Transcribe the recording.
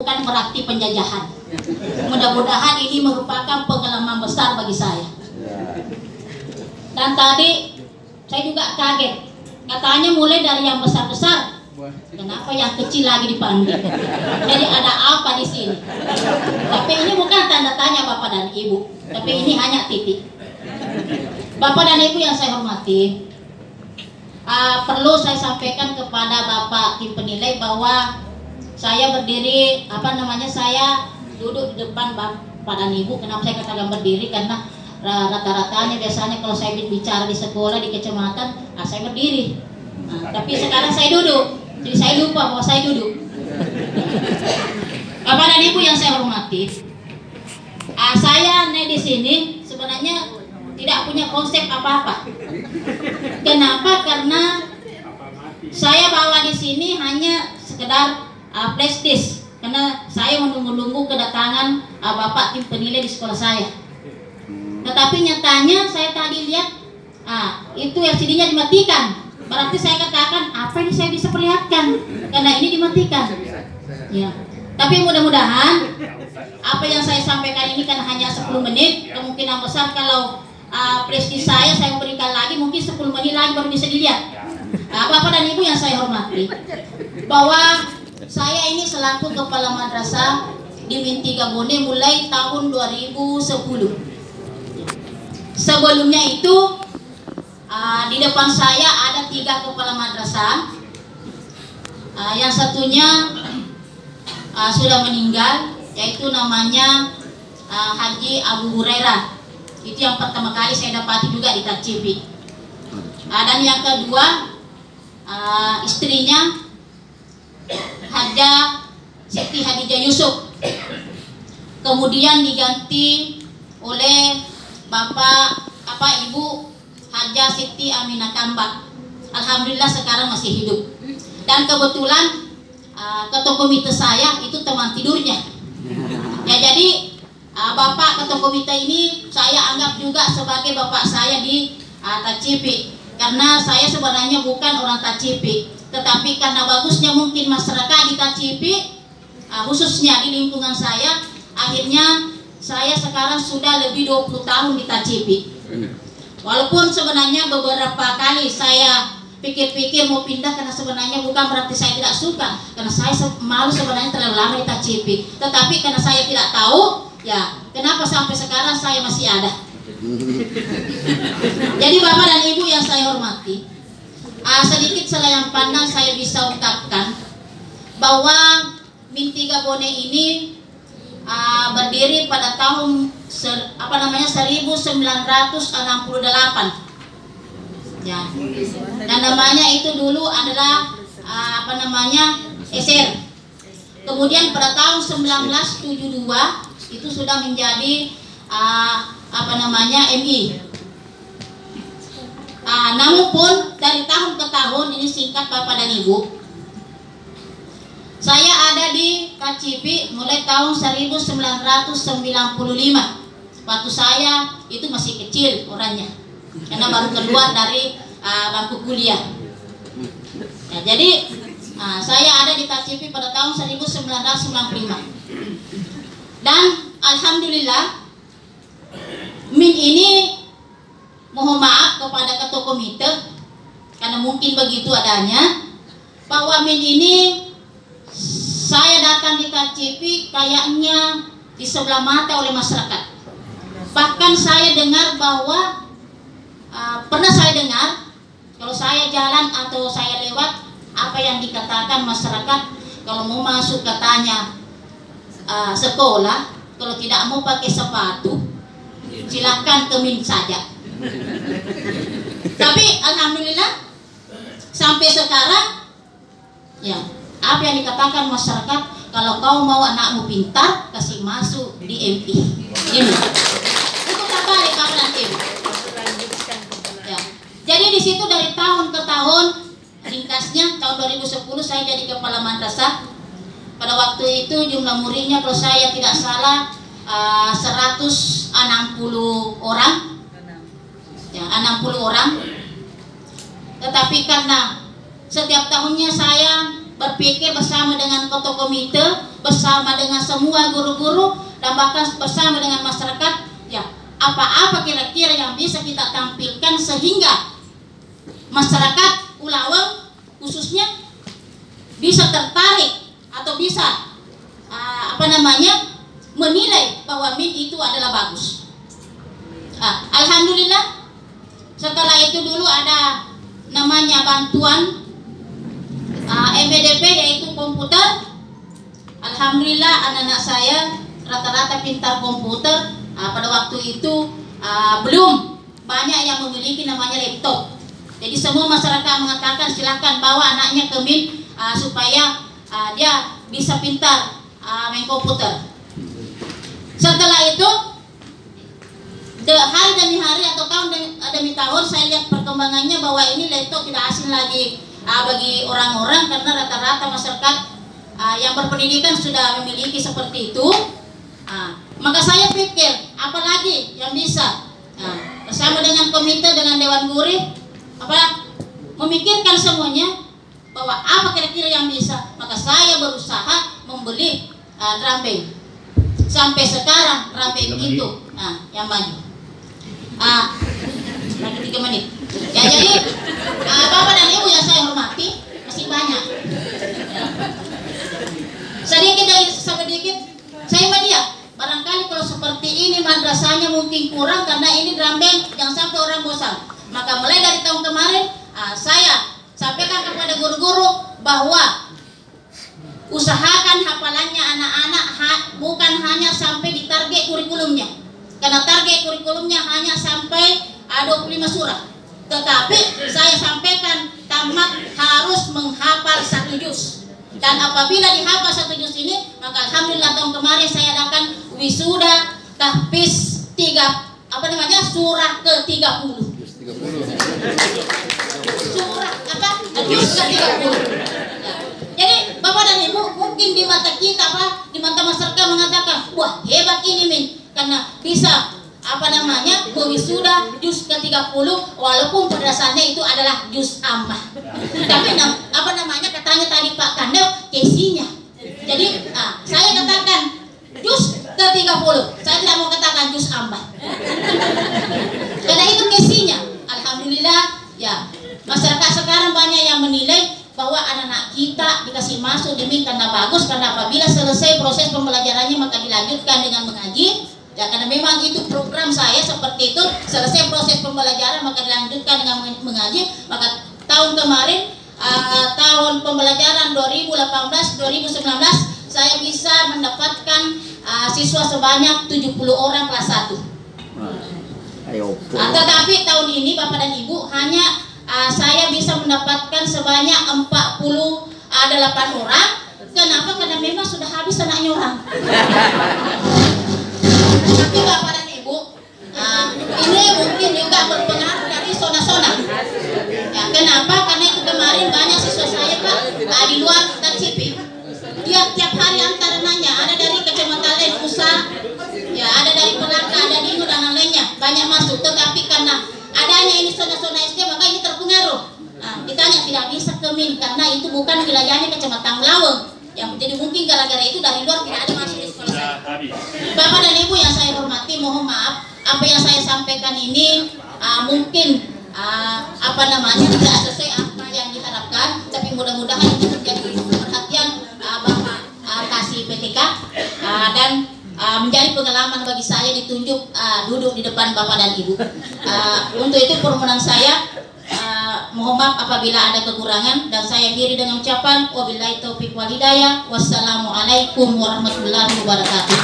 bukan berarti penjajahan. Mudah-mudahan ini merupakan pengalaman besar bagi saya. Dan tadi saya juga kaget. Katanya mulai dari yang besar-besar. Kenapa yang kecil lagi dipanggil? Jadi ada apa di sini? Tapi ini bukan tanda tanya Bapak dan Ibu. Tapi ini hanya titik. Bapak dan Ibu yang saya hormati, perlu saya sampaikan kepada Bapak tim penilai bahwa saya berdiri, saya duduk di depan Bapak dan Ibu. Kenapa saya katakan berdiri? Karena rata-ratanya biasanya kalau saya bicara di sekolah, di kecamatan, saya berdiri. Tapi sekarang saya duduk, jadi saya lupa bahwa saya duduk. Bapak dan Ibu yang saya hormati, saya di sini sebenarnya tidak punya konsep apa-apa. Kenapa? Karena saya bawa di sini hanya sekedar flash disk, karena saya menunggu-nunggu kedatangan Bapak tim penilai di sekolah saya. Tetapi nyatanya saya tadi lihat itu LCD-nya dimatikan. Berarti saya katakan apa ini saya bisa perlihatkan karena ini dimatikan. Ya. Tapi mudah-mudahan apa yang saya sampaikan ini kan hanya 10 menit. Kemungkinan besar kalau prestis saya berikan lagi mungkin 10 menit lagi baru bisa dilihat. Bapak dan Ibu yang saya hormati, bahwa saya ini selaku kepala madrasah di Min3 Bone mulai tahun 2010. Sebelumnya itu di depan saya ada 3 kepala madrasah. Yang satunya sudah meninggal, yaitu namanya Haji Abu Hurairah. Itu yang pertama kali saya dapati juga di Tacipi. Dan yang kedua istrinya Haja Siti Hadijah Yusuf. Kemudian diganti oleh Ibu Haja Siti Aminah Kambak. Alhamdulillah sekarang masih hidup. Dan kebetulan ketua komite saya itu teman tidurnya. Ya, jadi Bapak ketua komite ini saya anggap juga sebagai bapak saya di Tacipi. Karena saya sebenarnya bukan orang Tacipi, tetapi karena bagusnya mungkin masyarakat di Tacipi, khususnya di lingkungan saya, akhirnya saya sekarang sudah lebih 20 tahun di Tacipi. Walaupun sebenarnya beberapa kali saya pikir-pikir mau pindah, karena sebenarnya bukan berarti saya tidak suka, karena saya malu sebenarnya terlalu lama di Tacipi. Tetapi karena saya tidak tahu, ya kenapa sampai sekarang saya masih ada. Jadi Bapak dan Ibu yang saya hormati, sedikit selayang pandang saya bisa ungkapkan bahwa Min3 Bone ini berdiri pada tahun 1968. Ya. Dan namanya itu dulu adalah SR. Kemudian pada tahun 1972 itu sudah menjadi MI. Namun pun dari tahun ke tahun, ini singkat Bapak dan Ibu, saya ada di Tacipi mulai tahun 1995. Waktu saya itu masih kecil orangnya, karena baru keluar dari bangku kuliah. Ya, jadi saya ada di Tacipi pada tahun 1995. Dan alhamdulillah Min ini, mohon maaf kepada ketua komite karena mungkin begitu adanya, bahwa Min ini saya datang di Tacipi kayaknya di sebelah mata oleh masyarakat. Bahkan saya dengar bahwa pernah saya dengar kalau saya jalan atau saya lewat, apa yang dikatakan masyarakat kalau mau masuk katanya sekolah, kalau tidak mau pakai sepatu silahkan ke Min saja. Tapi alhamdulillah sampai sekarang, ya apa yang dikatakan masyarakat, kalau kau mau anakmu pintar, kasih masuk di MI. Ini itu kata di kapan tim. Ya. Jadi di situ dari tahun ke tahun, ringkasnya tahun 2010 saya jadi kepala madrasah. Pada waktu itu jumlah muridnya kalau saya tidak salah 160 orang. Ya, 60 orang. Tetapi karena setiap tahunnya saya berpikir bersama dengan ketua komite bersama dengan semua guru-guru dan bahkan bersama dengan masyarakat, ya, apa-apa kira-kira yang bisa kita tampilkan sehingga masyarakat Ulawang khususnya bisa tertarik atau bisa menilai bahwa MIN itu adalah bagus. Alhamdulillah, setelah itu dulu ada namanya bantuan MEDP yaitu komputer. Alhamdulillah anak-anak saya rata-rata pintar komputer. Pada waktu itu belum banyak yang memiliki namanya laptop. Jadi semua masyarakat mengatakan silahkan bawa anaknya ke MIN supaya dia bisa pintar main komputer. Setelah itu hari demi hari atau tahun demi tahun saya lihat perkembangannya bahwa ini laptop tidak asing lagi bagi orang-orang karena rata-rata masyarakat yang berpendidikan sudah memiliki seperti itu. Maka saya pikir apalagi yang bisa bersama dengan komite, dengan Dewan Guru memikirkan semuanya bahwa apa kira-kira yang bisa. Maka saya berusaha membeli drum band. Sampai sekarang drum band itu yang maju. Lagi 3 menit. Ya, jadi Bapak dan Ibu yang saya hormati, masih banyak. Sedikit saya melihat barangkali kalau seperti ini madrasahnya mungkin kurang karena ini drum band yang sampai orang bosan. Maka mulai dari tahun kemarin saya sampaikan kepada guru-guru bahwa usahakan hafalannya anak-anak bukan hanya sampai di target kurikulumnya. Karena target kurikulumnya hanya sampai 25 surah. Tetapi saya sampaikan tamat harus menghafal 1 juz. Dan apabila dihafal 1 juz ini, maka alhamdulillah tahun kemarin saya adakan wisuda tahfiz surah ke-30. Surah juz ke-30. Jadi Bapak dan Ibu mungkin di mata kita di mata masyarakat mengatakan, wah hebat ini Min, karena bisa wisuda juz ke-30 walaupun pada dasarnya itu adalah juz ammah. Tapi katanya tadi Pak Kandel kesinya. Jadi saya katakan juz ke-30. Saya tidak mau katakan juz ammah. Karena itu kesinya. Alhamdulillah ya, masyarakat sekarang banyak yang menilai bahwa anak-anak kita dikasih masuk demi karena bagus, karena apabila selesai proses pembelajarannya maka dilanjutkan dengan mengaji. Ya, karena memang itu program saya seperti itu, selesai proses pembelajaran maka dilanjutkan dengan mengaji. Maka tahun kemarin, tahun pembelajaran 2018-2019 saya bisa mendapatkan siswa sebanyak 70 orang kelas 1. Tetapi tahun ini Bapak dan Ibu hanya saya bisa mendapatkan sebanyak 48 orang. Kenapa? Karena memang sudah habis anaknya orang. Tapi Bapak dan Ibu, ini mungkin juga berpengaruh dari zona-zona. Ya, kenapa? Karena itu kemarin banyak siswa saya Pak di luar Tacipi. Dia tiap hari antara nanya, ada dari Kecamatan Lefusa, ya ada dari Pelaka, ada Dino dan lainnya, banyak masuk. Tetapi karena adanya ini zona-zona SD maka ini terpengaruh. Ditanya tidak bisa ke MIN karena itu bukan wilayahnya Kecamatan Laweng. Jadi mungkin gara-gara itu dari luar tidak ada masuk di sekolah saya. Bapak dan Ibu yang saya hormati, mohon maaf apa yang saya sampaikan ini mungkin tidak sesuai apa yang diharapkan, tapi mudah-mudahan ini menjadi perhatian Bapak kasih PTK dan menjadi pengalaman bagi saya ditunjuk duduk di depan Bapak dan Ibu. Untuk itu permohonan saya, mohon maaf apabila ada kekurangan, dan saya akhiri dengan ucapan wabillahi taufiq wal hidayah. Wassalamualaikum warahmatullahi wabarakatuh.